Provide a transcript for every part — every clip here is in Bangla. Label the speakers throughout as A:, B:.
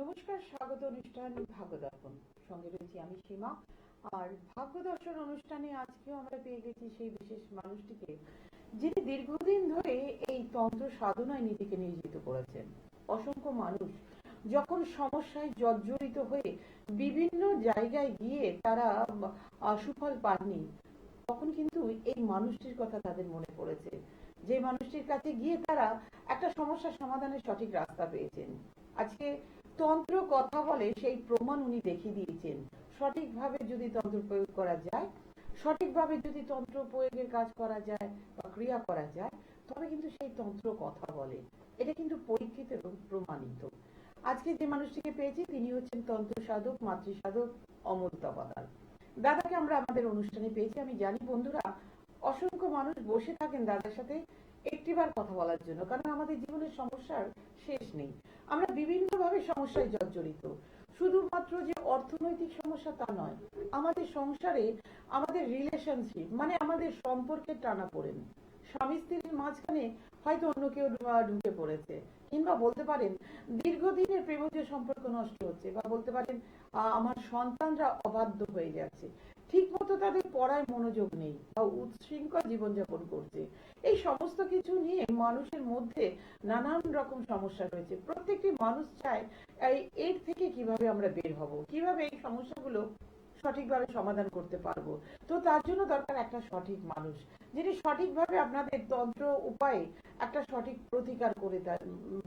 A: নমস্কার, স্বাগত অনুষ্ঠান ভাগ্য দর্পণ। সঙ্গে রয়েছি আমি সীমা। আর ভাগ্য দর্শন অনুষ্ঠানে আজকেও আমরা পেয়ে গেছি সেই বিশেষ মানুষটিকে, যিনি দীর্ঘদিন ধরে এই তন্ত্র সাধনায় নিজেকে নিয়োজিত করেছেন। অসংখ্য মানুষ যখন সমস্যায় জর্জরিত হয়ে বিভিন্ন জায়গায় গিয়ে তারা সুফল পাননি, তখন কিন্তু এই মানুষটির কথা তাদের মনে পড়েছে, যে মানুষটির কাছে গিয়ে তারা একটা সমস্যার সমাধানের সঠিক রাস্তা পেয়েছেন। আজকে তন্ত্র কথা বলে সেই প্রমাণ উনি দেখিয়ে দিয়েছেন। সঠিকভাবে যদি তন্ত্র প্রয়োগ করা যায়, সঠিকভাবে যদি তন্ত্র প্রয়োগের কাজ করা যায় বা ক্রিয়া করা যায়, তবে কিন্তু সেই তন্ত্র কথা বলে। এটা কিন্তু পরীক্ষিত এবং প্রমাণিত। আজকে যে মানুষটিকে পেয়েছি তিনি হচ্ছেন তন্ত্র সাধক, মাতৃ সাধক অমল তপাদার। দাদাকে আমরা আমাদের অনুষ্ঠানে পেয়েছি। আমি জানি বন্ধুরা, অসংখ্য মানুষ বসে থাকেন দাদার সাথে একটিবার কথা বলার জন্য, কারণ আমাদের জীবনের সমস্যার শেষ নেই। আমরা বিভিন্নভাবে সমস্যায় জর্জরিত। শুধুমাত্র যে অর্থনৈতিক সমস্যা তা নয়, আমাদের সংসারে আমাদের রিলেশনশিপ মানে আমাদের সম্পর্কের টানাপোড়েন, স্বামী স্ত্রীর মাঝখানে হয়তো অন্য কেউ ঢুকে পড়েছে, কিংবা বলতে পারেন দীর্ঘদিনের প্রেমজ সম্পর্ক নষ্ট হচ্ছে, বা বলতে পারেন আমার সন্তানরা অবাধ্য হয়ে যাচ্ছে, ঠিক মতো তাদের পড়ায় মনোযোগ নেই বা উচ্ছৃঙ্খল জীবনযাপন করছে। এই সমস্ত কিছু নিয়ে মানুষের মধ্যে নানান রকম সমস্যা রয়েছে। প্রত্যেকটি মানুষ চায় এর থেকে কিভাবে আমরা বের হব, কিভাবে এই সমস্যাগুলো সঠিকভাবে সমাধান করতে পারবো। তো তার জন্য দরকার একটা সঠিক মানুষ, যিনি সঠিকভাবে আপনাদের তন্ত্র উপায়ে একটা সঠিক প্রতিকার করে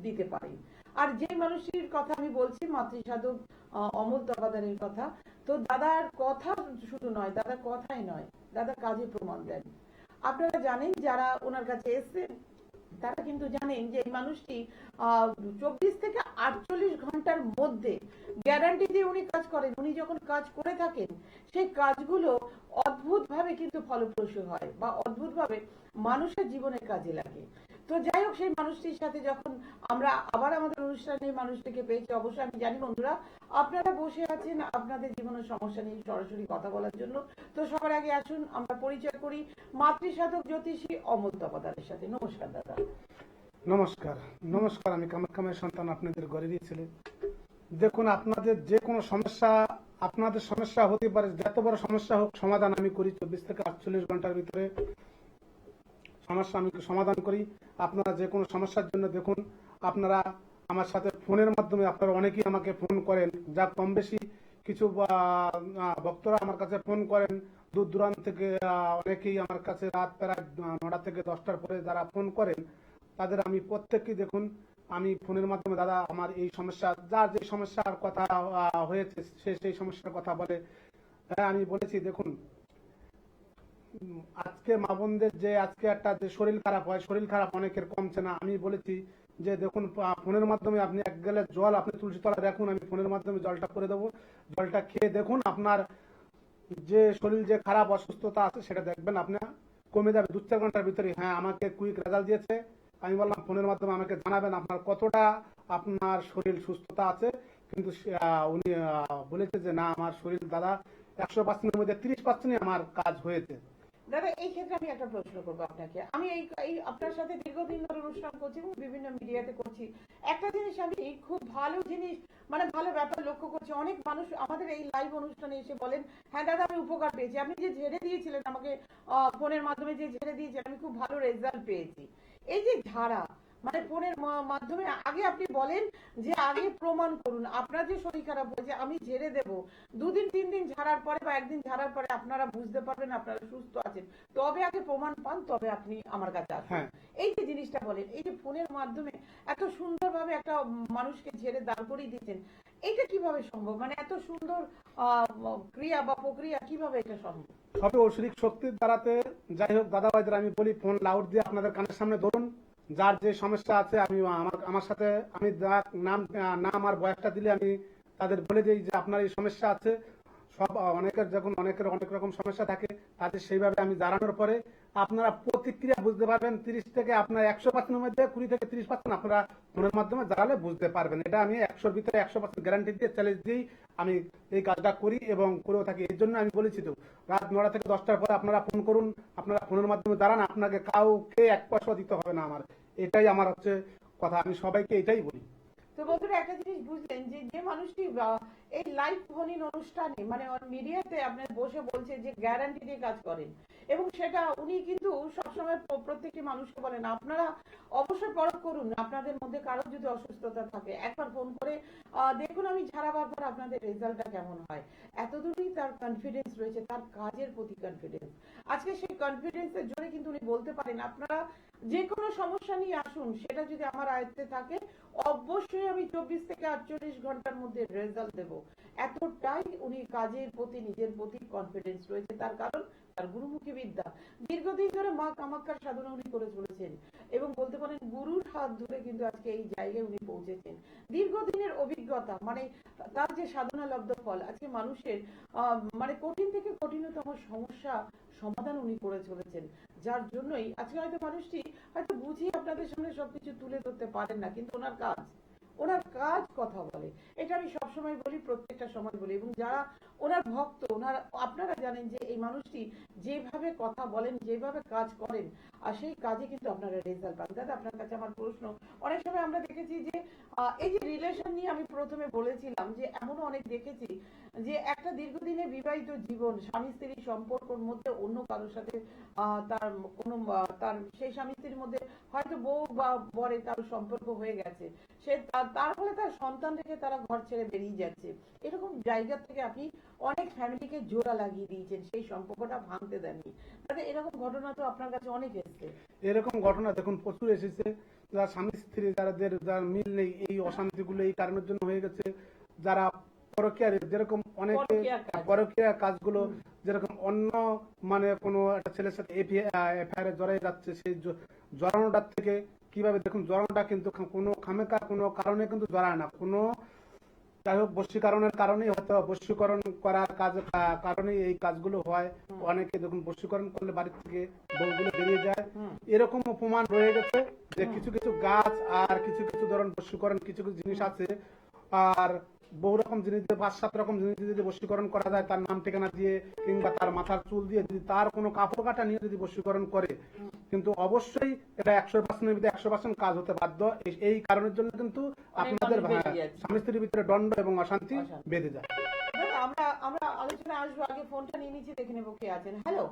A: দিতে পারেন। আর যে মানুষটির কথা আমি বলছি, মাতৃসাধক অমল তপাদারের কথা। তো দাদার কথা শুধু নয়, দাদা কথাই নয়, দাদা কাজে প্রমাণ দেন। আপনারা জানেন, যারা ওনার কাছে এসেছেন তারা কিন্তু জানেন যে এই মানুষটি 24 থেকে 48 ঘন্টার মধ্যে গ্যারান্টি দিয়ে উনি কাজ করেন। উনি যখন কাজ করে থাকেন, সেই কাজগুলো অদ্ভুতভাবে কিন্তু ফলপ্রসূ হয় বা অদ্ভুতভাবে মানুষের জীবনে কাজে লাগে। তো যাই হোক, সেই মানুষটির সাথে যখন আমরা আবার আমাদের অনুষ্ঠানে মানুষটিকে পেয়েছি, অবশ্যই আমি জানি বন্ধুরা আপনারা বসে আছেন আপনাদের জীবনের সমস্যা নিয়ে সরাসরি কথা বলার জন্য। তো সবার আগে আসুন আমরা পরিচয় করি মাতৃসাধক জ্যোতিষী অমল তপাদারের সাথে। নমস্কার দাদা।
B: নমস্কার। নমস্কার, আমি কামাখ্যামের সন্তান আপনাদের ঘরে দিয়েছিলেন। দেখুন, আপনাদের যে কোনো সমস্যা, আপনাদের সমস্যা হতে পারে, যত বড় সমস্যা হোক সমাধান আমি করি। 24 থেকে 48 ঘন্টার ভিতরে সমস্যা আমি সমাধান করি। আপনারা যে কোনো সমস্যার জন্য দেখুন, আপনারা আমার সাথে ফোনের মাধ্যমে, আপনারা অনেকেই আমাকে ফোন করেন, যা কম বেশি কিছু ভক্তরা আমার কাছে ফোন করেন দূর দূরান্ত থেকে। অনেকেই আমার কাছে রাত প্রায় 9টা থেকে 10টার পরে যারা ফোন করেন, তাদের আমি প্রত্যেককেই দেখুন, আমি ফোনের মাধ্যমে দাদা আমার এই সমস্যা, যার যে সমস্যার কথা হয়েছে সে সেই সমস্যার কথা বলে। হ্যাঁ, আমি বলেছি দেখুন, আজকে মা বোনদের যে আজকে একটা যে শরীর খারাপ হয়, শরীর খারাপ অনেকের কমছে না। আমি বলেছি যে দেখুন, ফোনের মাধ্যমে আপনি 1 গ্লাস জল আপনি তুলসী তলায় রাখুন, আমি ফোনের মাধ্যমে জলটা করে দেবো। জলটা খেয়ে দেখুন, আপনার যে শরীর যে খারাপ অসুস্থতা আছে সেটা দেখবেন আপনার কমে যাবে 2-4 ঘন্টার ভিতরে। হ্যাঁ, আমাকে কুইক রেজাল্ট দিয়েছে। আমি বললাম ফোনের মাধ্যমে আমাকে জানাবেন আপনার কতটা আপনার শরীর সুস্থতা আছে। কিন্তু উনি বলেছে যে না, আমার শরীর দাদা 100%-এর মধ্যে 30%-ই আমার কাজ হয়েছে।
A: দাদা, এই ক্ষেত্রে আমি একটা প্রশ্ন করবো আপনাকে। আমি এই আপনার সাথে দীর্ঘদিন ধরে অনুষ্ঠান করছি এবং বিভিন্ন মিডিয়াতে করছি। একটা জিনিস আমি খুব ভালো জিনিস, মানে ভালো ব্যাপার লক্ষ্য করছি। অনেক মানুষ আমাদের এই লাইভ অনুষ্ঠানে এসে বলেন, হ্যাঁ দাদা আমি উপকার পেয়েছি। আপনি যে ঝেড়ে দিয়েছিলেন আমাকে ফোনের মাধ্যমে, যে ঝেড়ে দিয়েছিলেন, আমি খুব ভালো রেজাল্ট পেয়েছি। এই যে ঝাড়া, মানে ফোনের মাধ্যমে, আগে আপনি বলেন যে আগে প্রমাণ করুন আপনার যে শরীর খারাপ হয়েছে, আমি ঝেড়ে দেব। 2 দিন 3 দিন ঝাড়ার পরে বা একদিন ঝাড়ার পরে আপনারা বুঝতে পারবেন আপনারা সুস্থ আছেন। তবে আগে প্রমাণ পান, তবে আপনি আমার কাছে আসুন।
B: হ্যাঁ,
A: এই যে জিনিসটা বলেন, এই যে ফোনের মাধ্যমে এত সুন্দরভাবে একটা মানুষকে ঝেড়ে দাঁড় করিয়ে দিচ্ছেন, এটা কিভাবে সম্ভব? মানে এত সুন্দর ক্রিয়া বা প্রক্রিয়া কিভাবে এটা সম্ভব?
B: সবে ঐশ্বরিক শক্তির দ্বারাতে। যাই হোক দাদাভাইদের আমি বলি, ফোন লাউড দিয়ে আপনাদের কানের সামনে ধরুন, যার যে সমস্যা আছে আমি আমার সাথে আমি নাম আর বয়সটা দিলে আমি তাদের বলে দিই যে আপনার এই সমস্যা আছে। সব অনেকের যখন অনেকের অনেক রকম সমস্যা থাকে, তাদের সেইভাবে আমি জানানোর পরে আপনারা প্রতিক্রিয়া বুঝতে পারবেন। 30 থেকে আপনার 100%-এর মধ্যে 20 থেকে 30% আপনারা ফোনের মাধ্যমে জানালে বুঝতে পারবেন। এটা আমি 100-র ভিতরে 100% গ্যারান্টি দিয়ে চ্যালেঞ্জ দিই আমি এই কাজটা করি এবং করেও থাকি। এই জন্য আমি বলেছি তো, রাত 9টা থেকে 10টার পরে আপনারা ফোন করুন, আপনারা ফোনের মাধ্যমে জানান, আপনাকে কাউকে 1 পয়সা দিতে হবে না। আমার এটাই আমার হচ্ছে কথা, আমি সবাইকে এটাই বলি।
A: তো বন্ধুরা একটা জিনিস বুঝলেন যে যে মানুষটি এই লাইভ ফোন অনুষ্ঠানে মানে মিডিয়াতে আপনার বসে বলছে যে গ্যারান্টি দিয়ে কাজ করেন এবং সেটা উনি কিন্তু সবসময় প্রত্যেকটি মানুষকে বলেন আপনারা অবশ্যই পরখ করুন আপনাদের মধ্যে কারো যদি অসুস্থতা থাকে একবার ফোন করে দেখুন আমি ঝাড়াবার পর আপনাদের রেজাল্টটা কেমন হয়। এতদূরই তার কনফিডেন্স রয়েছে, তার কাজের প্রতি কনফিডেন্স। আজকে সেই কনফিডেন্সের জোরে কিন্তু উনি বলতে পারেন আপনারা যে কোনো সমস্যা নিয়ে আসুন, সেটা যদি আমার আয়ত্তে থাকে অবশ্যই আমি 24 থেকে 48 ঘন্টার মধ্যে রেজাল্ট দেব। এতটাই উনি কাজের প্রতি নিজের প্রতি কনফিডেন্স রয়েছে, তার কারণ তার গুরুমুখী বিদ্যা। দীর্ঘদিন ধরে মা কামাখ্যার সাধনা উনি করে চলেছেন এবং বলতে পারেন গুরুর হাত ধরে কিন্তু আজকে এই জায়গায় উনি পৌঁছেছেন। দীর্ঘদিনের অভিজ্ঞতা মানে তার যে সাধনা লব্ধ ফল আজকে মানুষের মানে কঠিন থেকে কঠিনতম সমস্যা সমাধান উনি করে চলেছেন, যার জন্যই আজকে হয়তো মানুষটি হয়তো বুঝিয়ে আপনাদের সামনে সবকিছু তুলে ধরতে পারেন না, কিন্তু ওনার কাজ কথা বলে। এটা আমি সবসময় বলি, প্রত্যেকটা সময় বলি, এবং যারা ওনার ভক্ত আপনারা জানেন যে এই মানুষটি যেভাবে কথা বলেন যেভাবে কাজ করেন আর সেই কাজে কিন্তু আপনারা রেজাল্ট পান। দাদা আপনার কাছে আমার প্রশ্ন, অনেক সময় আমরা দেখেছি যে এই যে রিলেশন নিয়ে আমি প্রথমে বলেছিলাম যে এমনও অনেক দেখেছি যে একটা দীর্ঘদিনের বিবাহিত জীবন স্বামী স্ত্রীর সম্পর্কের মধ্যে অন্য কারোর সাথে তার কোনো তার সেই স্বামী স্ত্রীর মধ্যে হয়তো বউ বা বরের কারো সম্পর্ক হয়ে গেছে, সে তার ফলে তার সন্তান রেখে তারা ঘর ছেড়ে বেরিয়ে যাচ্ছে। এরকম জায়গা থেকে আপনি অনেক ফ্যামিলিকে জোড়া লাগিয়ে দিয়েছেন, সেই সম্পর্কটা ভাঙতে দেননি। তাহলে এরকম ঘটনা তো আপনার কাছে অনেক এসছে।
B: এরকম ঘটনা দেখুন প্রচুর এসেছে, যারা স্বামী স্ত্রী যারা মিল নেই, এই অশান্তিগুলো এই কারণের জন্য হয়ে গেছে। যারা পরকীয়া যেরকম অনেকে পরকীয়া কাজগুলো যেরকম অন্য মানে কোনো একটা ছেলের সাথে এফআইআর জড়াই যাচ্ছে, সেই জড়ানোটার থেকে কিভাবে দেখুন জড়ানোটা কিন্তু কোনো খামেকা কোনো কারণে কিন্তু জড়ায় না, কোনো যাই হোক বশীকরণের কারণেই হয়তো বশীকরণ করার কারণেই এই কাজগুলো হয়। অনেকে দেখুন বশীকরণ করলে বাড়ি থেকে বউগুলো বেরিয়ে যায়, এরকম প্রমাণ রয়ে গেছে যে কিছু কিছু গাছ আর কিছু কিছু ধরুন বশীকরণ কিছু কিছু জিনিস আছে, আর বহু রকম জিনিস দিয়ে 5-7 রকম জিনিস যদি বশীকরণ করা যায় তার নাম ঠিকানা দিয়ে কিংবা তার মাথার চুল দিয়ে যদি তার কোনো কাপড় কাটা নিয়ে যদি বশীকরণ করে, কিন্তু অবশ্যই এটা 100% 100% কাজ হতে বাধ্য। এই কারণের জন্য কিন্তু আপনাদের স্বামী স্ত্রীর ভিতরে দ্বন্দ্ব এবং অশান্তি বেঁধে যায়।
A: আমরা আলোচনা আসবো, আগে ফোনটা নিয়ে নিচ্ছি, দেখে নেবো কে আছেন। হ্যালো।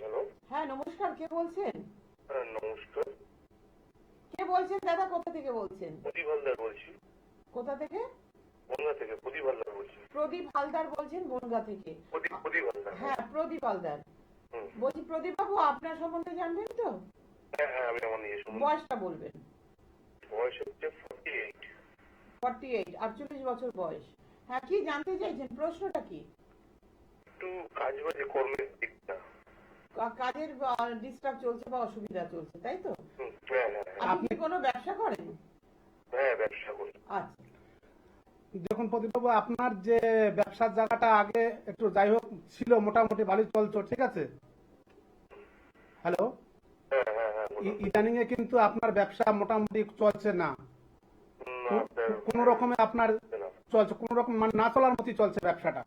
C: হ্যালো।
A: হ্যাঁ নমস্কার, কে বলছেন?
C: নমস্কার।
A: কে বলছেন দাদা, কোথা থেকে বলছেন?
C: প্রদীপ হালদার বলছি।
A: কোথা থেকে?
C: বনগা থেকে প্রদীপ হালদার বলছি।
A: প্রদীপ হালদার বলছেন বনগা থেকে?
C: প্রদীপ হালদার।
A: হ্যাঁ প্রদীপ হালদার বলছি। প্রদীপ বাবু আপনার সম্বন্ধে জানবেন তো?
C: হ্যাঁ আমি আমার নিয়ে শুনুন।
A: বয়সটা বলবেন।
C: বয়স হচ্ছে 48।
A: 48 বছর বয়স। হ্যাঁ কি জানতে চাইছেন, প্রশ্নটা কি?
C: একটু কাজ বাজে কর্মের দিকটা।
A: কাজের ডিস্টার্ব চলছে বা অসুবিধা চলছে, তাই তো?
C: হ্যাঁ।
A: আপনি কোনো ব্যবসা করেন?
C: হ্যাঁ ব্যবসা করি।
A: আচ্ছা
B: দেখুন প্রদীপবাবু, আপনার যে ব্যবসার জায়গাটা আগে একটু যাই হোক ছিল মোটামুটি ভালোই চলছে, ঠিক আছে? হ্যালো। ইদানিং এ কিন্তু আপনার ব্যবসা মোটামুটি চলছে না, কোন রকমে আপনার চলছে, কোন রকম মানে না চলার মতই চলছে ব্যবসাটা।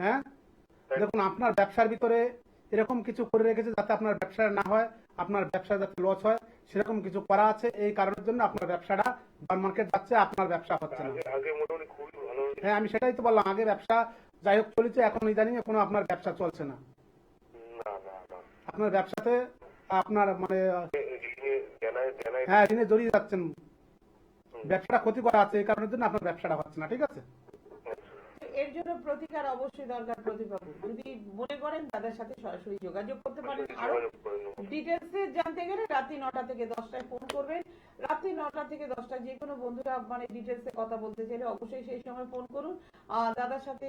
B: হ্যাঁ দেখুন আপনার ব্যবসার ভিতরে এরকম কিছু করে রেখেছে যাতে আপনার ব্যবসা না হয়, আপনার ব্যবসা যাতে লস হয়, সেরকম কিছু করা আছে। এই কারণের জন্য আপনার ব্যবসাটা ডাউন মার্কেট যাচ্ছে, আপনার ব্যবসা হচ্ছে না।
C: আগে মোটামুটি খুবই ভালো।
B: হ্যাঁ আমি সেটাই তো বললাম, আগে ব্যবসা যাই হোক চলেছে, এখন ইদানিং কোনো আপনার ব্যবসা চলছে না। আপনার ব্যবসাতে আপনার মানে হ্যাঁ ঋণে জড়িয়ে যাচ্ছেন, ব্যবসাটা ক্ষতি করা আছে, এই কারণের জন্য আপনার ব্যবসাটা হচ্ছে না, ঠিক আছে?
A: এর জন্য প্রতিকার অবশ্যই দরকার প্রদীপবাবু। যদি মনে করেন দাদার সাথে সরাসরি যোগাযোগ করতে পারেন। আরো ডিটেলসে জানতে গেলে রাত্রি 9টা থেকে 10টায় ফোন করবেন। রাত্রি 9টা থেকে 10টা যে কোনো বন্ধুরা মানে ডিটেলসে কথা বলতে চাইলে অবশ্যই সেই সময় ফোন করুন। দাদার সাথে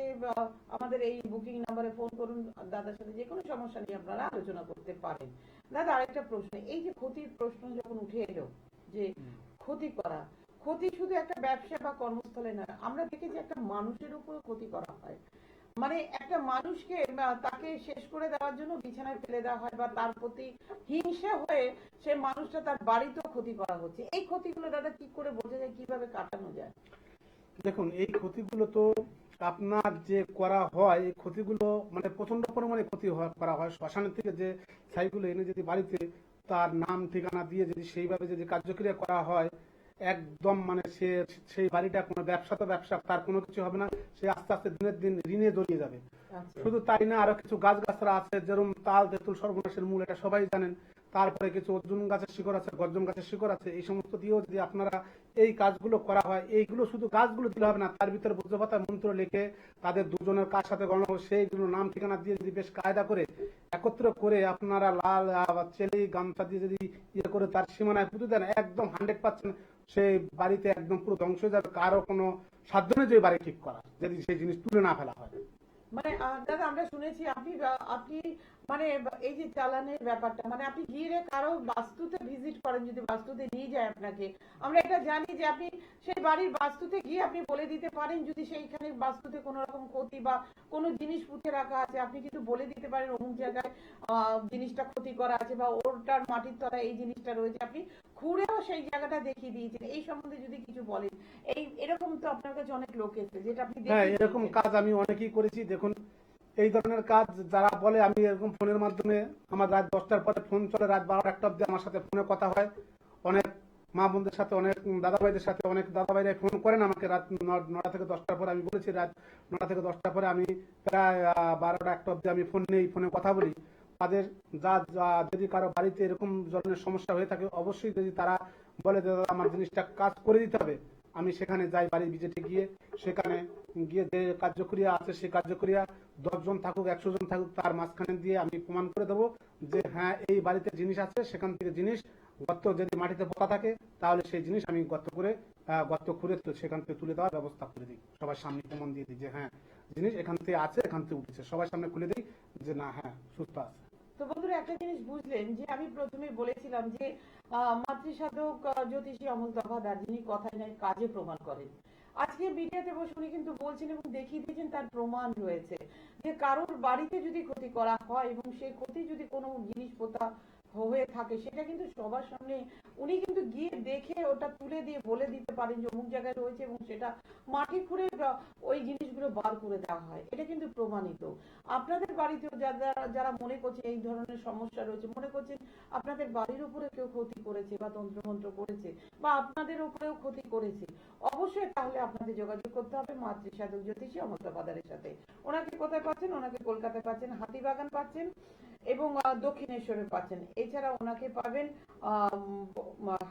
A: আমাদের এই বুকিং নাম্বারে ফোন করুন, দাদার সাথে যে কোনো সমস্যা নিয়ে আপনারা আলোচনা করতে পারেন। দাদা আরেকটা প্রশ্ন, এই যে ক্ষতির প্রশ্ন যখন উঠে এলো যে ক্ষতি করা, ক্ষতি শুধু একটা ব্যবসা বা কর্মস্থলে না, আমরা দেখেছি একটা মানুষের উপর ক্ষতি করা হয়। মানে একটা মানুষকে তাকে শেষ করে দেওয়ার জন্য বিছানায় ফেলে দেওয়া হয় বা তার প্রতি হিংসা হয়ে সে মানুষটা তার বাড়িতেও ক্ষতি করা হচ্ছে। এই ক্ষতিগুলো দাদা কি করে বোঝা যায়, কিভাবে কাটানো যায়?
B: দেখুন এই ক্ষতিগুলো তো আপনার যে করা হয়, এই ক্ষতিগুলো মানে প্রচন্ড পরিমাণে ক্ষতি করা হয়। শ্মশানের থেকে যে ছাইগুলো এনে যদি বাড়িতে তার নাম ঠিকানা দিয়ে যদি সেইভাবে যদি কার্যক্রিয়া করা হয়, একদম মানে সে সেই বাড়িটা কোনো ব্যবসা তো ব্যবসা, তার কোনো কিছু হবে না, সে আস্তে আস্তে দিনের দিন ঋণে জড়িয়ে যাবে।
A: আচ্ছা
B: শুধু তাই না, আরো কিছু গাছগাছরা আছে, যেরকম তাল তেঁতুল সর্বনাশের মূল, এটা সবাই জানেন। তারপরে কিছু অর্জুন গাছের শিকড় আছে, গর্জন গাছের শিকড় আছে, এই সমস্ত দিয়েও যদি আপনারা এই কাজগুলো করা হয়, এইগুলো শুধু গাছগুলো দিলে হবে না, তার ভিতরে বুদ্ধপাতা মন্ত্র লিখে তাদের দুজনের কার সাথে গণনা করে সেইগুলো নাম ঠিকানা দিয়ে যদি বেশ কায়দা করে একত্র করে আপনারা লাল চেলি গামছা দিয়ে যদি ইয়ে করে তার সীমানায় পুঁতে দেন, একদম 100% সেই বাড়িতে একদম পুরো ধ্বংস হয়ে যাবে। কারো কোনো সাধ্য নেই যে বাড়ি ঠিক করা, যদি সেই জিনিস তুলে না ফেলা হয়।
A: মানে দাদা আমরা শুনেছি আপনি আপনি মানে এই যে চালানের ব্যাপারটা, মানে আপনি গিয়ে কারো বাস্তুতে ভিজিট করেন, যদি বাস্তুতে নিয়ে যায় আপনাকে, আমরা এটা জানি যে আপনি সেই বাড়ির বাস্তুতে গিয়ে আপনি বলে দিতে পারেন যদি সেইখানে বাস্তুতে কোনো রকম ক্ষতি বা কোনো জিনিস পুঁতে রাখা আছে, আপনি কিন্তু বলে দিতে পারেন অমুক জায়গায় জিনিসটা ক্ষতি করা আছে বা ওরটার মাটির তলায় এই জিনিসটা রয়েছে, আপনি ঘুরেও সেই জায়গাটা দেখিয়ে দিয়েছেন। এই সম্বন্ধে যদি কিছু বলেন, এই এরকম তো আপনার কাছে অনেক লোক এসেছে যেটা আপনি
B: হ্যাঁ,
A: দেখিয়ে
B: এরকম
A: দিয়েছেন।
B: কাজ আমি অনেকেই করেছি। দেখুন, এই ধরনের কাজ যারা বলে, আমি এরকম ফোনের মাধ্যমে, আমার রাত 10টার পরে ফোন চলে, রাত 12টা 1টা অব্দি আমার সাথে ফোনে কথা হয়। অনেক মা বোনদের সাথে, অনেক দাদা ভাইদের সাথে, অনেক দাদা ভাইরা ফোন করেন আমাকে রাত 9টা থেকে 10টার পরে। আমি বলেছি রাত 9টা থেকে 10টার পরে আমি প্রায় 12টা 1টা অব্দি আমি ফোন নেই, ফোনে কথা বলি। তাদের যদি কারো বাড়িতে এরকম ধরনের সমস্যা হয়ে থাকে, অবশ্যই যদি তারা বলে যে দাদা আমার জিনিসটা কাজ করে দিতে হবে, আমি সেখানে যাই, বাড়ির ভিজিটে গিয়ে সেখানে গিয়ে যে কার্যক্রিয়া আছে সেই কার্যক্রিয়া 10 জন থাকুক 100 জন থাকুক, তার মাঝখানে দিয়ে আমি প্রমাণ করে দেবো যে হ্যাঁ এই বাড়িতে জিনিস আছে, সেখান থেকে জিনিস গর্ত যদি মাটিতে পোতা থাকে তাহলে সেই জিনিস আমি গর্ত খুঁড়ে সেখান থেকে তুলে দেওয়ার ব্যবস্থা করে দিই। সবার সামনে প্রমাণ দিয়ে দিই যে হ্যাঁ জিনিস এখান থেকে আছে, এখান থেকে উঠেছে, সবার সামনে খুলে দিই যে না হ্যাঁ সুস্থ আছে।
A: তো বন্ধুরা একটা জিনিস বুঝলেন যে আমি প্রথমে বলেছিলাম যে মাতৃসাধক জ্যোতিষী অমল দফাদার, যিনি কথায় নাই কাজে প্রমাণ করেন, আজকে মিডিয়াতে বসে উনি কিন্তু বলছেন এবং দেখিয়ে দিয়েছেন, তার প্রমাণ রয়েছে যে কারোর বাড়িতে যদি ক্ষতি করা হয় এবং সেই ক্ষতি যদি কোনো জিনিস পোতা হয়ে থাকে, সেটা কিন্তু সবার সামনে উনি কিন্তু গিয়ে দেখে ওটা তুলে দিয়ে বলে দিতে পারেন যে অমুক জায়গায় রয়েছে এবং সেটা মাটি খুঁড়ে ওই জিনিসগুলো বার করে দেওয়া হয়। এটা কিন্তু প্রমাণিত। আপনাদের বাড়িতেও যারা যারা মনে করছেন এই ধরনের সমস্যা রয়েছে, মনে করছেন আপনাদের বাড়ির উপরে কেউ ক্ষতি করেছে বা তন্ত্রমন্ত্র করেছে বা আপনাদের উপরেও ক্ষতি করেছে, অবশ্যই তাহলে আপনাদের যোগাযোগ করতে হবে মাতৃসাধক জ্যোতিষী অমল দফাদারের সাথে। ওনাকে কোথায় পাচ্ছেন? ওনাকে কলকাতায় পাচ্ছেন, হাতিবাগান পাচ্ছেন এবং দক্ষিণেশ্বরে পাচ্ছেন। এছাড়া ওনাকে পাবেন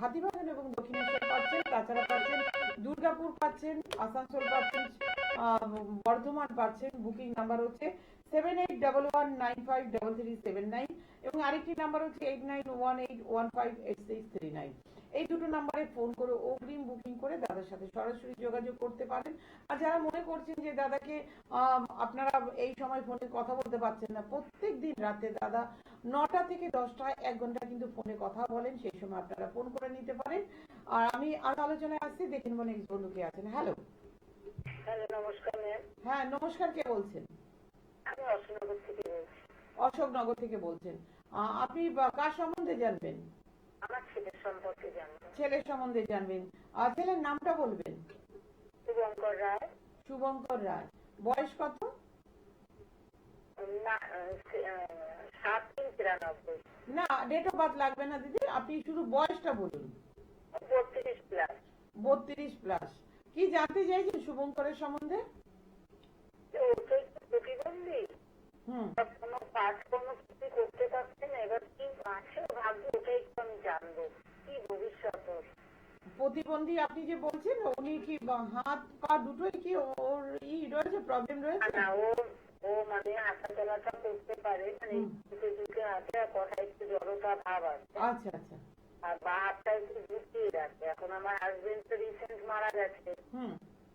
A: হাতিবাগান এবং দক্ষিণেশ্বর পাচ্ছেন, তাছাড়া পাচ্ছেন দুর্গাপুর পাচ্ছেন, আসানসোল পাচ্ছেন, বর্ধমান পাচ্ছেন। বুকিং নাম্বার হচ্ছে 7811953379 এবং আরেকটি নাম্বার হচ্ছে 8918158639। এই দুটো নাম্বারে ফোন করে অগ্রিম বুকিং করে দাদার সাথে সরাসরি যোগাযোগ করতে পারেন। আর যারা মনে করছেন যে দাদাকে আপনারা এই সময় ফোনে কথা বলতে পারছেন না, প্রত্যেক দিন রাতে দাদা 9টা থেকে 10টা 1 ঘন্টা কিন্তু ফোনে কথা বলেন, সেই সময় আপনারা ফোন করে নিতে পারেন। আর আমি আর আলোচনায় আসছি, দেখেন মনে নেক্সট বন্ধু কে আছেন। হ্যালো।
D: হ্যালো, নমস্কার ম্যাম।
A: হ্যাঁ নমস্কার, কে বলছেন?
D: আমি অশোকনগর থেকে বলছি।
A: অশোকনগর থেকে বলছেন। আপনি কার সম্বন্ধে জানবেন?
D: আমার ছেলের সম্পর্কে জানবো।
A: ছেলের সম্বন্ধে জানবেন। ছেলের নামটা বলবেন।
D: শুভঙ্কর রায়।
A: শুভঙ্কর রায়। বয়স কত?
D: না 7-3-93।
A: না, ডেট অফ বার্থ লাগবে না দিদি, আপনি শুধু বয়সটা বলুন।
D: 32+।
A: 32+। কি জানতে চাইছেন শুভঙ্করের সম্বন্ধে?
D: ওটাই তো প্রতিবন্ধী, কোনো কাজকর্ম কিছু করতে পারছে না, এবার কি আছে ভাবছি, ওটাই তো আমি জানবো কি ভবিষ্যৎ ওর।
A: প্রতিবন্ধী আপনি যে বলছেন, উনি কি হাত পা দুটোই কি ওর রয়েছে, প্রবলেম রয়েছে?
D: না, ও মানে হাঁটা চলাটা করতে পারে, মানে ঝুঁকে হাতে, আর কথা একটু জড়তা ভাব আছে।
A: আচ্ছা আচ্ছা।
D: আর বা হাতটা একটু ঝুঁকিয়ে রাখে। এখন আমার হাজবেন্ড তো রিসেন্ট মারা গেছে,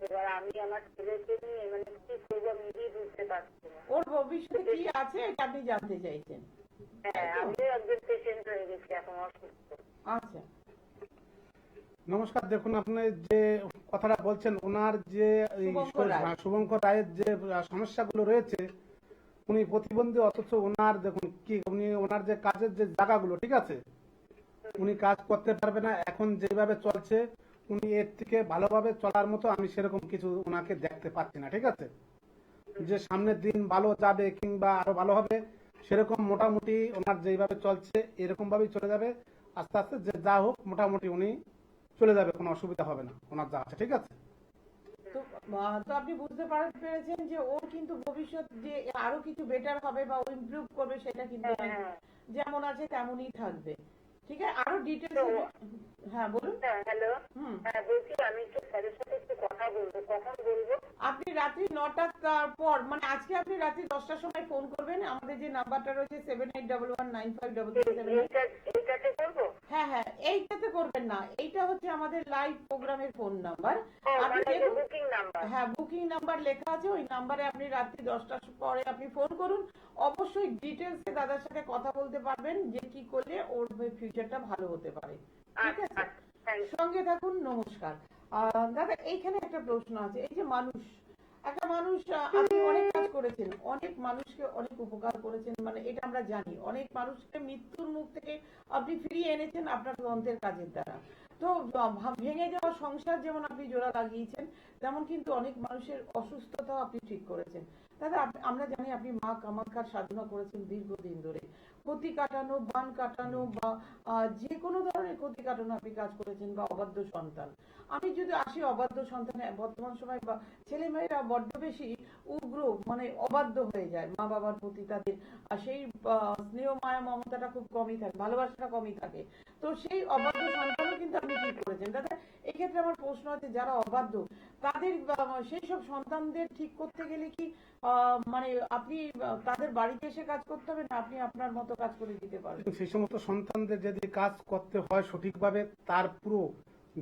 D: এবার আমি আমার ছেলেকে নিয়ে মানে কি করবো আমি নিজেই বুঝতে পারছি না।
A: ওর ভবিষ্যতে কি আছে এটা আপনি জানতে চাইছেন?
D: হ্যাঁ, আমিও একজন পেশেন্ট হয়ে গেছি, এখন অসুস্থ।
A: আচ্ছা।
B: নমস্কার, দেখুন আপনি যে কথাটা বলছেন, ওনার যে শুভঙ্কর রায়ের যে সমস্যাগুলো রয়েছে, উনি প্রতিবন্ধী, অথচ ওনার দেখুন কি উনি ওনার যে কাজের যে জায়গাগুলো ঠিক আছে, উনি কাজ করতে পারবে না। এখন যেভাবে চলছে উনি এর থেকে ভালোভাবে চলার মতো আমি সেরকম কিছু ওনাকে দেখতে পাচ্ছি না। ঠিক আছে, যে সামনের দিন ভালো যাবে কিংবা আরো ভালো হবে সেরকম মোটামুটি ওনার যেভাবে চলছে এরকম ভাবেই চলে যাবে আস্তে আস্তে, যে যা হোক মোটামুটি উনি চলে যাবে, কোনো অসুবিধা হবে না ওনার যা আছে, ঠিক আছে?
A: তো তো আপনি বুঝতে পেরেছেন যে ওর কিন্তু ভবিষ্যৎ যে আরো কিছু বেটার হবে বা ও ইমপ্রুভ করবে সেটা কিন্তু নেই। যেমন আছে তেমনই থাকবে, ঠিক আছে? আরো ডিটেলস, হ্যাঁ বলুন।
D: হ্যালো,
A: হুম,
D: হ্যাঁ বলছি আমি একটু স্যারের সাথে একটু কথা বলবো, কখন বলবো?
A: আপনি রাত্রি 9টার পর, মানে আজকে আপনি রাত্রি 10টার সময় ফোন করবেন। আমাদের যে নাম্বারটা রয়েছে 7811953378।
D: এইটাতে করবো?
A: হ্যাঁ হ্যাঁ, এইটাতে করবেন না, এইটা হচ্ছে আমাদের লাইভ প্রোগ্রামের ফোন নাম্বার। আপনি
D: মানে
A: দেখুন,
D: বুকিং নাম্বার?
A: হ্যাঁ বুকিং নাম্বার লেখা আছে, ওই নাম্বারে আপনি রাত্রি 10টার পরে আপনি ফোন করুন। অবশ্যই ডিটেলসে দাদার সাথে কথা বলতে পারবেন যে কি করলে ওর ফিউচারটা ভালো হতে পারে, ঠিক আছে? সঙ্গে থাকুন, নমস্কার। দাদা এইখানে একটা প্রশ্ন আছে, এই যে একটা মানুষ, আপনি অনেক কাজ করেছেন, অনেক মানুষকে অনেক উপকার করেছেন, মানে এটা আমরা জানি, অনেক মানুষকে মৃত্যুর মুখ থেকে আপনি ফিরিয়ে এনেছেন আপনার তন্ত্রের কাজের দ্বারা। তো ভেঙে যাওয়া সংসার যেমন আপনি জোড়া লাগিয়েছেন, তেমন কিন্তু অনেক মানুষের অসুস্থতাও আপনি ঠিক করেছেন। দাদা আমরা জানি আপনি মা কামাখ্যার সাধনা করেছেন দীর্ঘদিন ধরে, ক্ষতি কাটানো, বান কাটানো বা যে কোনো ধরনের ক্ষতি কাটানো আপনি কাজ করেছেন, বা অবাধ্য সন্তান। আমি যদি আসি অবাধ্য সন্তানে, বর্তমান সময় বা ছেলে মেয়েরা বড্ড বেশি উগ্র, মানে অবাধ্য হয়ে যায় মা বাবার প্রতি, তাদের সেই স্নেহ মায়া মমতাটা খুব কমই থাকে, ভালোবাসাটা কমই থাকে। তো সেই অবাধ্য সন্তানও কিন্তু আপনি ঠিক করেছেন। দাদা এক্ষেত্রে আমার প্রশ্ন আছে, যারা অবাধ্য তাদের সেই সব সন্তানদের ঠিক করতে গেলে কি মানে আপনি তাদের বাড়িতে এসে কাজ করতে হবে, না আপনি আপনার মতো কাজ করে দিতে পারবেন?
B: সেই সমস্ত সন্তানদের যদি কাজ করতে হয় সঠিকভাবে, তার পুরো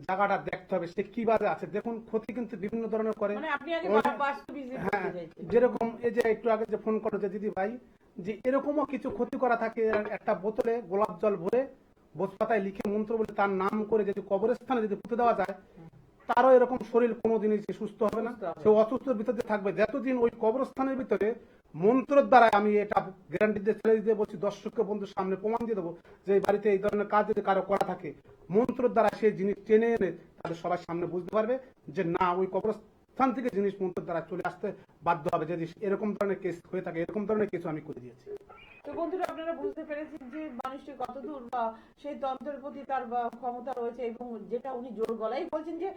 B: জায়গাটা দেখতে হবে সে কিভাবে আছে। দেখুন, ক্ষতি কিন্তু বিভিন্ন ধরনের করে।
A: মানে আপনি আগে বাস্তব ভিজিট
B: হ্যাঁ,
A: করতে চাইছেন।
B: যেরকম এই যে একটু আগে যে ফোন করো যে দিদি ভাই, যে এরকমও কিছু ক্ষতি করা থাকে, একটা বোতলে গোলাপ জল ভরে বোঝপাতায় লিখে মন্ত্র বলে তার নাম করে যদি কবরস্থানে যদি পুঁতে দেওয়া যায়, তারও এরকম শরীর কোনোদিনই সে সুস্থ হবে না, সে অসুস্থের ভিতরে থাকবে যতদিন ওই কবরস্থানের ভিতরে। মন্ত্রের দ্বারা আমি এটা গ্যারান্টি দিয়ে ছেড়ে দিয়ে বলছি, দর্শককে বন্ধুর সামনে প্রমাণ দিয়ে দেবো যে এই বাড়িতে এই ধরনের কাজ যদি কারো করা থাকে, মন্ত্রের দ্বারা সেই জিনিস টেনে এনে তাদের সবার সামনে বুঝতে পারবে যে না, ওই কবরস্থান থেকে জিনিস মন্ত্রের দ্বারা চলে আসতে বাধ্য হবে। যদি এরকম ধরনের কেস হয়ে থাকে, এরকম ধরনের কেস আমি করে দিয়েছি।
A: তো বন্ধুরা আপনারা বুঝতে পেরেছেন যে মানুষটি কতদূর সেই তন্ত্রের প্রতি তার ক্ষমতা রয়েছে, এবং যেটা উনি জোর গলায় বলছেন যে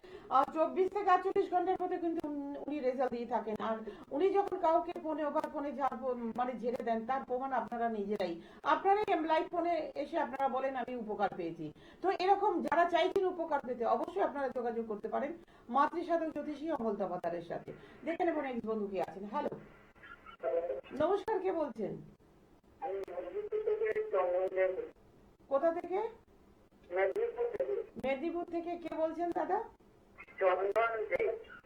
A: 24 থেকে 48 ঘন্টার মধ্যে কিন্তু উনি রেজাল্ট দিয়ে থাকেন। আর উনি যখন কাউকে ফোনে ওভার ফোনে মানে ঝেড়ে দেন, তার প্রমাণ আপনারা নিজেরাই, আপনারাই লাইভ ফোনে এসে আপনারা বলেন আমি উপকার পেয়েছি। তো এরকম যারা চাইছেন উপকার পেতে, অবশ্যই আপনারা যোগাযোগ করতে পারেন মাতৃসাধক জ্যোতিষী অমল তপাদারের সাথে। দেখে নেবেন এক বন্ধু কি আছেন। হ্যালো, নমস্কার, কে বলছেন? কোথা থেকে? মেদিনীপুর থেকে। কে বলছেন দাদা?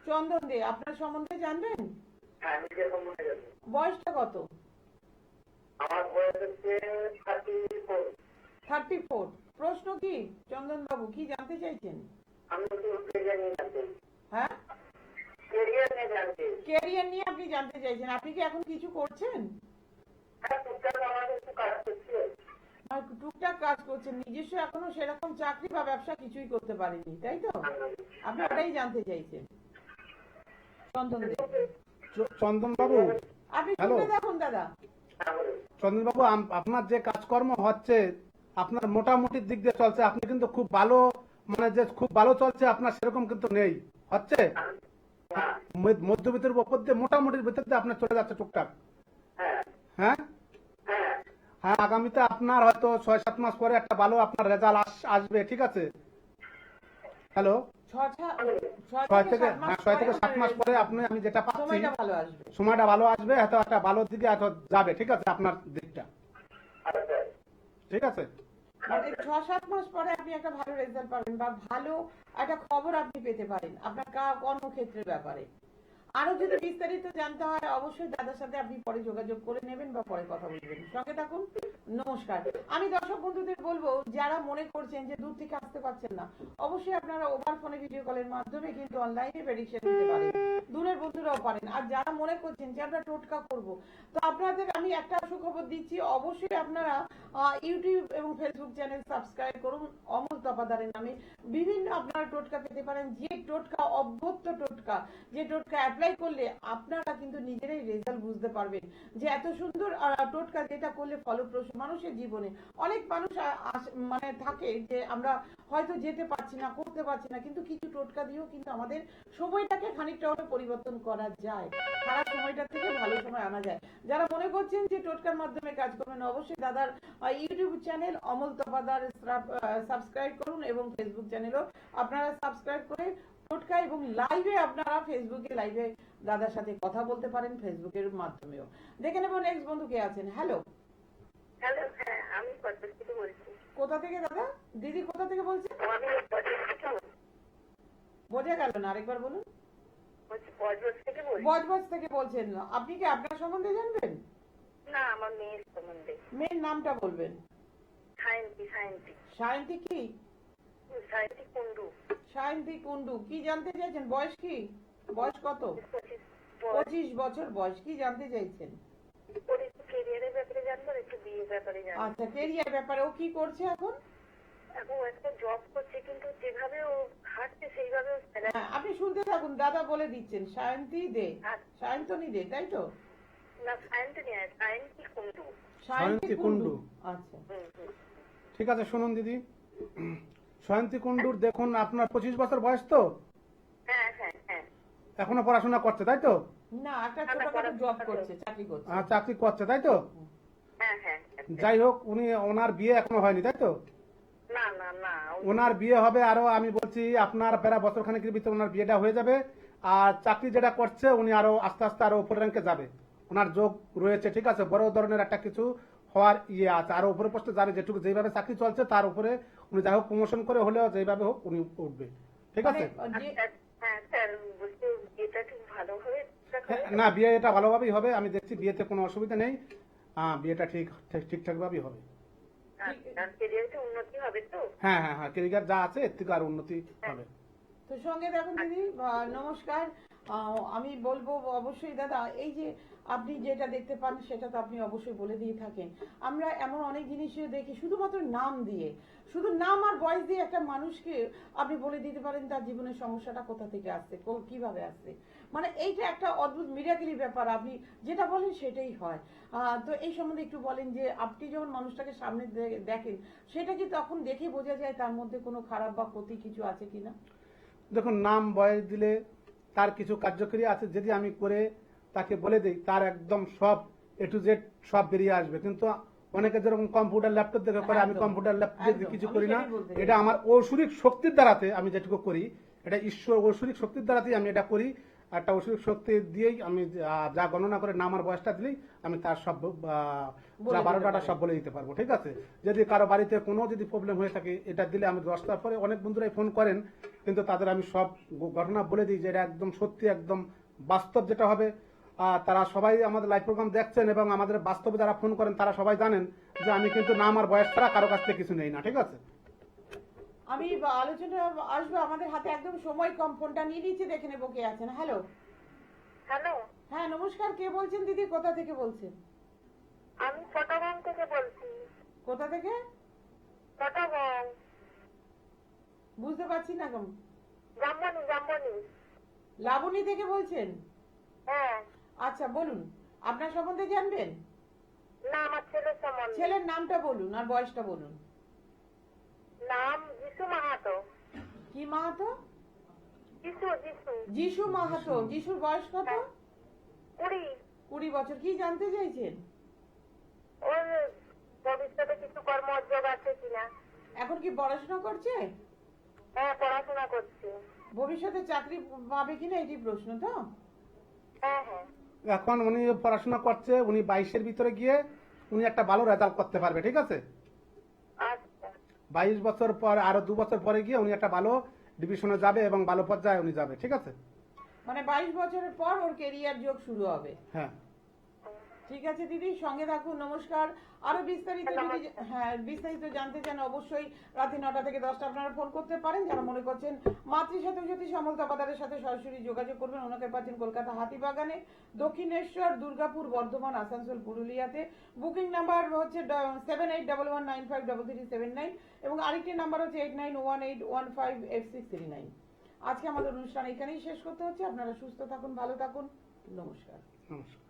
A: চন্দন দে। আপনার সম্বন্ধে জানবেন? বয়সটা কত? 34। প্রশ্ন কি চন্দন বাবু, কি জানতে চাইছেন? হ্যাঁ, ক্যারিয়ার নিয়ে আপনি জানতে চাইছেন। আপনি কি এখন কিছু করছেন? টুকটাক কাজ করছেন, নিজস্ব এখনো সেরকম চাকরি বা ব্যবসা কিছুই করতে পারেনি, তাই তো? আপনি ওটাই জানতে চাইছেন চন্দন দে।
B: চন্দন বাবু,
A: আপনি শুনে দেখুন দাদা।
B: চন্দন বাবু, আপনার যে কাজকর্ম হচ্ছে, আপনার মোটামুটি দিক দিয়ে চলছে, আপনি কিন্তু খুব ভালো, মানে যে খুব ভালো চলছে আপনার সেরকম কিন্তু নেই, হচ্ছে মধ্যবিত্তের উপর দিয়ে মোটামুটির ভিতর দিয়ে আপনার চলে যাচ্ছে টুকটাক। হ্যাঁ হ্যাঁ, আগামীতে আপনার হয়তো 6-7 মাস পরে একটা ভালো আপনার রেজাল্ট আসবে, ঠিক আছে? হ্যালো, 6 থেকে 7 মাস পরে আপনি, আমি যেটা পাচ্ছি সময়টা ভালো আসবে, হয়তো একটা ভালো দিকে হয়তো যাবে, ঠিক আছে? আপনার দিকটা ঠিক আছে?
A: 6-7 মাস পরে আপনি একটা ভালো রেজাল্ট পাবেন, বা ভালো একটা খবর আপনি পেতে পারেন আপনার কর্মক্ষেত্রের ব্যাপারে। আরো যদি বিস্তারিত জানতে হয়, অবশ্যই দাদার সাথে আপনি পরে যোগাযোগ করে নেবেন বা পরে কথা বলবেন। সঙ্গে থাকুন, নমস্কার। আমি দর্শক বন্ধুদের বলবো, যারা মনে করছেন যে দূর থেকে আসতে পারছেন না, অবশ্যই আপনারা ওভার ফোনে ভিডিও কলের মাধ্যমে কিন্তু অনলাইনে প্রেডিকশন দিতে পারেন, দূরের বন্ধুরাও পারেন। আর যারা মনে করছেন যে আমরা টোটকা করব, তো আপনাদের আমি একটা সুখবর দিচ্ছি, অবশ্যই আপনারা ইউটিউব এবং ফেসবুক চ্যানেল সাবস্ক্রাইব করুন। অমল তপাদারের নামে বিভিন্ন আপনারা টোটকা পেতে পারেন, যে টোটকা অভ্যস্ত টোটকা, যে টোটকা অ্যাপ্লাই অ্যাপ্লাই করলে আপনারা কিন্তু নিজেরাই রেজাল্ট বুঝতে পারবেন যে এত সুন্দর টোটকা যেটা করলে ফলপ্রসূ মানুষের জীবনে। অনেক মানুষ মানে থাকে যে আমরা হয়তো যেতে পারছি না, করতে পারছি না, কিন্তু কিছু টোটকা দিয়েও কিন্তু আমাদের সময়টাকে খানিকটা হলে পরিবর্তন করা যায়, খারাপ সময়টা থেকে ভালো সময় আনা যায়। যারা মনে করছেন যে টোটকার মাধ্যমে কাজ করবেন, অবশ্যই দাদার YouTube channel Amal Tapadar subscribe করুন এবং ফেসবুক চ্যানেলও আপনারা সাবস্ক্রাইব করে টোটকা এবং লাইভে আপনারা ফেসবুকে লাইভে দাদার সাথে কথা বলতে পারেন, ফেসবুকের মাধ্যমেও। দেখে নেব নেক্সট বন্ধু কে আছেন। হ্যালো,
D: হ্যালো, হ্যাঁ আমি কটক থেকে বলছি।
A: কোথা থেকে দাদা? দিদি কোথা থেকে বলছেন?
D: আমি কটক থেকে
A: বোঝা গেল না, আরেকবার বলুন।
D: বলছি, বজবজ থেকে বলছি।
A: বজবজ থেকে বলছেন। আপনি কি আপনার সম্বন্ধে জানবেন?
D: না, আমার মেয়ের সম্বন্ধে।
A: মেয়ের নামটা বলবেন।
D: সায়ন্তী।
A: সায়ন্তী কি?
D: সায়ন্তী কুন্ডু।
A: সায়ন্তী কুন্ডু। কি জানতে চাইছেন? বয়স কি? বয়স কত? 25 বছর বয়স। কি জানতে চাইছেন?
D: ওর একটু কেরিয়ারের ব্যাপারে জানবো, একটু বিয়ের ব্যাপারে জানবো।
A: আচ্ছা, কেরিয়ার ব্যাপারে ও কি করছে এখন?
D: এখন একটা জব করছে, কিন্তু যেভাবে ও হাঁটছে সেইভাবে ও salary-
A: হ্যাঁ, আপনি শুনতে থাকুন, দাদা বলে দিচ্ছেন। সায়ন্তী দে, সায়ন্তনী দে, তাই তো?
D: না, সায়ন্তী নয়, সায়ন্তী কুন্ডু।
B: সায়ন্তী কুন্ডু।
A: আচ্ছা,
B: ঠিক আছে, শুনুন দিদি, সায়ন্তী কুন্ডুর দেখুন আপনার 25 বছর বয়স তো,
D: হ্যাঁ।
B: এখনো পড়াশোনা করছে তাই তো?
A: না, একটা ছোটখাটো জব করছে, চাকরি করছে।
B: চাকরি করছে তাই তো?
D: হ্যাঁ।
B: যাই হোক, ওনার বিয়ে এখনো হয়নি তাই তো?
D: না।
B: ওনার বিয়ে হবে আরো, আমি বলছি আপনার প্রায় বছরখানেকের ভিতরে ওনার বিয়েটা হয়ে যাবে। আর চাকরি যেটা করছে উনি আরো আস্তে আস্তে আরো উপরের র্যাঙ্কে যাবে, ওনার যোগ রয়েছে, ঠিক আছে? বড় ধরনের একটা কিছু হওয়ার ইয়ে আছে, আরো উপরে পোস্টে যাবে। যেটুকু যেভাবে চাকরি চলছে তার উপরে উনি যাই হোক প্রমোশন করে হলেও যেভাবে হোক উনি উঠবে, ঠিক আছে?
D: হ্যাঁ স্যার, বলছি এটা ঠিক ভালোভাবে
B: না, বিয়ে এটা ভালোভাবেই হবে, আমি দেখছি বিয়েতে কোনো অসুবিধা নেই। বিয়েটা ঠিকঠাক ভাবেই হবে।
D: কেরিয়ারে উন্নতি হবে তো?
B: হ্যাঁ, কেরিয়ার যা আছে এর থেকে আর উন্নতি হবে।
A: তো সঙ্গে দেখুন দিদি, নমস্কার। আমি বলবো অবশ্যই দাদা, এই যে আপনি যেটা দেখতে পান সেটা তো আপনি অবশ্যই বলে দিয়ে থাকেন। আমরা এমন অনেক জিনিসও দেখি শুধুমাত্র নাম দিয়ে, শুধু নাম আর বয়স দিয়ে একটা মানুষকে আপনি বলে দিতে পারেন তার জীবনের সমস্যাটা কোথা থেকে আসছে, কিভাবে আসছে। মানে এইটা একটা অদ্ভুত মিরাকেলি ব্যাপার, আপনি যেটা বলেন সেটাই হয়। তো এই সম্বন্ধে একটু বলেন যে আপনি যখন মানুষটাকে সামনে দেখেন সেটা কি তখন দেখে বোঝা যায় তার মধ্যে কোনো খারাপ বা ক্ষতি কিছু আছে কিনা?
B: দেখুন, নাম বয়স দিলে তার কিছু কার্যকরী আছে, যদি আমি করে তাকে বলে দিই তার একদম সব A to Z সব বেরিয়ে আসবে। কিন্তু অনেকে যেরকম কম্পিউটার ল্যাপটপ দেখে করে, আমি কম্পিউটার ল্যাপটপ দিয়ে কিছু করি না। এটা আমার ঐশ্বরিক শক্তির দ্বারাতে আমি যেটুকু করি, এটা ঈশ্বর ঐশ্বরিক শক্তির দ্বারাতেই আমি এটা করি। একটা ঐশ্বরিক শক্তি দিয়েই আমি যা গণনা করে নাম আর বয়সটা দিলেই আমি তার সব যা 12টা সব বলে দিতে পারবো, ঠিক আছে? যদি কারো বাড়িতে কোনো যদি প্রবলেম হয়ে থাকে এটা দিলে আমি 10টার পরে অনেক বন্ধুরাই ফোন করেন, কিন্তু তাদের আমি সব ঘটনা বলে দিই যে এটা একদম সত্যি, একদম বাস্তব যেটা হবে। তারা সবাই আমাদের লাইভ প্রোগ্রাম দেখছেন এবং আমাদের বাস্তবে যারা ফোন করেন তারা সবাই জানেন যে আমি কিন্তু নাম আর বয়স ছাড়া কারো কাছ থেকে কিছু নেই না, ঠিক আছে?
A: আমি আলোচনা আসবো, আমাদের হাতে একদম সময় কম, ফোনটা নিয়ে নিচ্ছি, দেখে নেবো কে আছেন। হ্যালো। হ্যাঁ নমস্কার, কে বলছেন দিদি, কোথা থেকে বলছেন?
D: আমি চট্টগ্রাম থেকে বলছি।
A: কোথা থেকে?
D: চট্টগ্রাম।
A: বুঝতে পারছি না কেমন।
D: জাম্বনি।
A: লাবণী থেকে বলছেন?
D: হ্যাঁ।
A: আচ্ছা বলুন, আপনার সম্বন্ধে জানবেন?
D: না, আমার ছেলের সম্বন্ধে।
A: ছেলের নামটা বলুন আর বয়সটা বলুন।
D: নাম যিশু মাহাতো।
A: কি মাহাতো?
D: যিশু।
A: যিশু মাহাতো। যিশুর বয়স কত?
D: 20
A: বছর। কি জানতে চাইছেন?
D: ওর ভবিষ্যতে কিছু কর্মোদ্যোগ আছে কিনা।
A: এখন কি পড়াশোনা করছে?
D: হ্যাঁ, পড়াশোনা করছে।
A: ভবিষ্যতে চাকরি পাবে কিনা এটি প্রশ্ন তো?
D: হ্যাঁ।
B: এখন উনি পড়াশোনা করছে, উনি 22-এর ভিতরে গিয়ে উনি একটা ভালো রেজাল্ট করতে পারবে, ঠিক আছে?
D: আচ্ছা।
B: 22 বছর পর আরো 2 বছর পরে গিয়ে উনি একটা ভালো ডিভিশনে যাবে এবং ভালো পর্যায়ে উনি যাবে, ঠিক আছে?
A: মানে 22 বছরের পর ওর কেরিয়ার যোগ শুরু হবে।
B: হ্যাঁ,
A: ঠিক আছে দিদি, সঙ্গে থাকুন। নমস্কার। আরো বিস্তারিত যদি বিস্তারিত জানতে চান অবশ্যই রাতে 9টা থেকে 10টা আপনারা ফোন করতে পারেন। যারা মনে করছেন মাতৃসাথী জ্যোতি সমল তপাদারের সাথে সরাসরি যোগাযোগ করবেন, ওনাকে পাচ্ছেন কলকাতা হাতিবাগানে, দক্ষিণেশ্বর, দুর্গাপুর, বর্ধমান, আসানসোল, পুরুলিয়াতে। বুকিং নাম্বার হচ্ছে 7811953379 এবং আরেকটি নাম্বার হচ্ছে 8918158639। আজকে আমাদের অনুষ্ঠান এখানেই শেষ করতে হচ্ছে। আপনারা সুস্থ থাকুন, ভালো থাকুন, নমস্কার।
B: নমস্কার।